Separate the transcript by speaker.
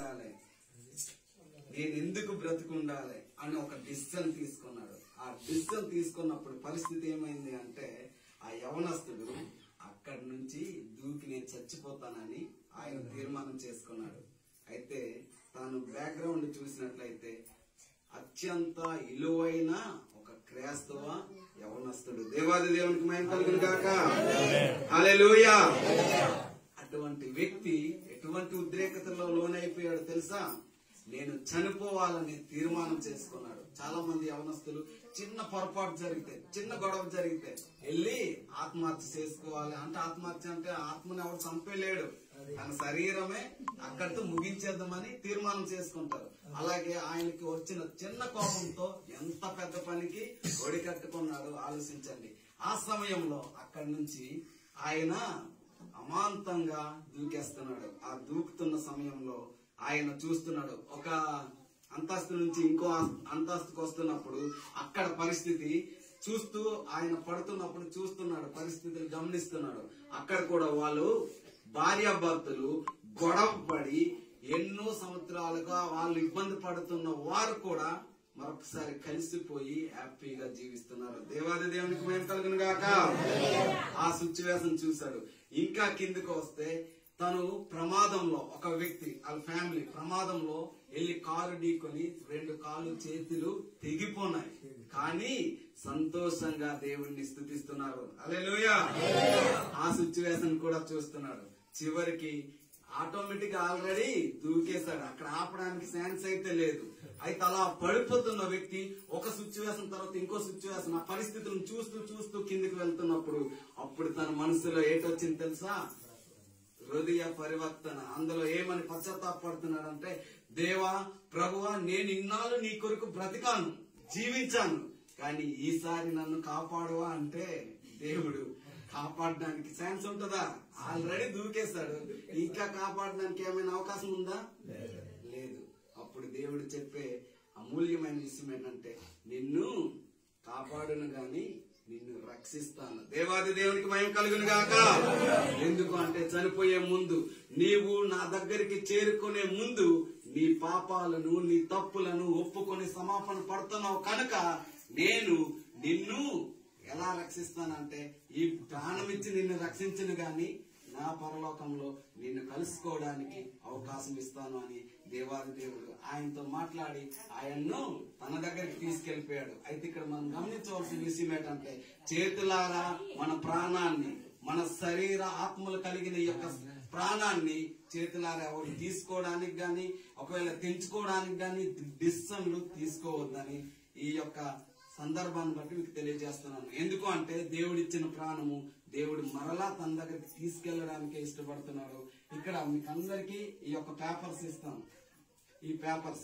Speaker 1: ఉండాలి, నేను ఎందుకు బ్రతుకుండాలి అని ఒక డిసిషన్ తీసుకున్నాడు. ఆ డిసిషన్ తీసుకున్నప్పుడు పరిస్థితి ఏమైంది అంటే, ఆ యవనస్తుడు అక్కడి నుంచి దూకి నేను చచ్చిపోతానని ఆయన తీర్మానం చేసుకున్నాడు. అయితే తాను బ్యాక్గ్రౌండ్ చూసినట్లయితే అత్యంత విలువైన ఒక క్రైస్తవ యవనస్తుడు. దేవాది దేవునికి మహిమ కలుగును గాక. హల్లెలూయా. అటువంటి వ్యక్తి ఎటువంటి ఉద్రేకతలో లోనైపోయాడు తెలుసా? నేను చనిపోవాలని తీర్మానం చేసుకున్నాడు. చాలా మంది యవనస్తులు చిన్న పొరపాటు జరిగితే, చిన్న గొడవ జరిగితే వెళ్ళి ఆత్మహత్య చేసుకోవాలి అంటే, ఆత్మహత్య అంటే ఆత్మని ఎవరు చంపేలేడు, తన శరీరమే అక్కడితో ముగించేద్దామని తీర్మానం చేసుకుంటారు. అలాగే ఆయనకి వచ్చిన చిన్న కోపంతో ఎంత పెద్ద పనికి ఒడికట్టుకున్నాడు ఆలోచించండి. ఆ సమయంలో అక్కడి నుంచి ఆయన అమాంతంగా దూకేస్తున్నాడు. ఆ దూకుతున్న సమయంలో ఆయన చూస్తున్నాడు, ఒక అంతస్తు నుంచి ఇంకో అంతస్తుకు వస్తున్నప్పుడు అక్కడ పరిస్థితి చూస్తూ, ఆయన పడుతున్నప్పుడు చూస్తున్నాడు, పరిస్థితిని గమనిస్తున్నాడు. అక్కడ కూడా వాళ్ళు భార్యాభర్తలు గొడవ పడి ఎన్నో సంవత్సరాలుగా వాళ్ళు ఇబ్బంది పడుతున్న వారు కూడా మరొకసారి కలిసిపోయి హ్యాపీగా జీవిస్తున్నారు. దేవాది దేవునికి మహిమ కలుగును గాక. ఆ సిచ్యువేషన్ చూశాడు. ఇంకా కిందకు వస్తే తను ప్రమాదంలో, ఒక వ్యక్తి వాళ్ళ ఫ్యామిలీ ప్రమాదంలో వెళ్లి కారు ఢీకొని 2 కాళ్ళు చేతులు తెగిపోనాయి, కానీ సంతోషంగా దేవుణ్ణి స్తుతిస్తున్నారు. హల్లెలూయా. ఆ సిచ్యువేషన్ కూడా చూస్తున్నాడు. చివరికి ఆటోమేటిక్ ఆల్రెడీ దూకేశాడు, అక్కడ ఆపడానికి ఛాన్స్ అయితే లేదు. అయితే అలా పడిపోతున్న వ్యక్తి ఒక సిచ్యువేషన్ తర్వాత ఇంకో సిచ్యువేషన్, ఆ పరిస్థితులను చూస్తూ చూస్తూ కిందికి వెళ్తున్నప్పుడు అప్పుడు తన మనసులో ఏటొచ్చింది తెలుసా? హృదయ పరివర్తన. అందులో ఏమని పశ్చాత్తాపడుతున్నాడంటే, దేవా ప్రభువా, నేను ఇన్నాళ్ళు నీ కొరకు బ్రతికాను, జీవించాను, కానీ ఈసారి నన్ను కాపాడువా అంటే దేవుడు కాపాడడానికి ఛాన్స్ ఉంటుందా? ఆల్రెడీ దూకేశాడు, ఇంకా కాపాడడానికి ఏమైనా అవకాశం ఉందా? లేదు. అప్పుడు దేవుడు చెప్పే అమూల్యమైన విషయం ఏంటంటే, నిన్ను కాపాడును గాని నిన్ను రక్షిస్తాను. దేవాది దేవునికి మహిమ కలుగును గాక. ఎందుకు అంటే, చనిపోయే ముందు, నీవు నా దగ్గరికి చేరుకునే ముందు నీ పాపాలను, నీ తప్పులను ఒప్పుకొని సమాపణ పడుతున్నావు కనుక నేను నిన్ను ఎలా రక్షిస్తానంటే, ఈ ప్రాణం ఇచ్చి నిన్ను రక్షించను గాని నా పరలోకంలో నిన్ను కలుసుకోవడానికి అవకాశం ఇస్తాను అని దేవాది దేవుడు ఆయనతో మాట్లాడి ఆయన్ను తన దగ్గరికి తీసుకెళ్లిపోయాడు. అయితే ఇక్కడ మనం గమనించవలసిన విషయం ఏంటంటే, చేతులారా మన ప్రాణాన్ని, మన శరీర ఆత్మలు కలిగిన ఈ యొక్క ప్రాణాన్ని చేతులారా ఎవరు తీసుకోవడానికి గాని, ఒకవేళ తెంచుకోవడానికి గాని డిసిషన్లు తీసుకోవద్దని ఈ యొక్క సందర్భాన్ని బట్టి మీకు తెలియజేస్తున్నాను. ఎందుకు అంటే, దేవుడిచ్చిన ప్రాణము దేవుడు మరలా తన దగ్గరికి తీసుకెళ్లడానికే ఇష్టపడుతున్నాడు. ఇక్కడ మీకు అందరికీ ఈ యొక్క పేపర్స్ ఇస్తాం. ఈ పేపర్స్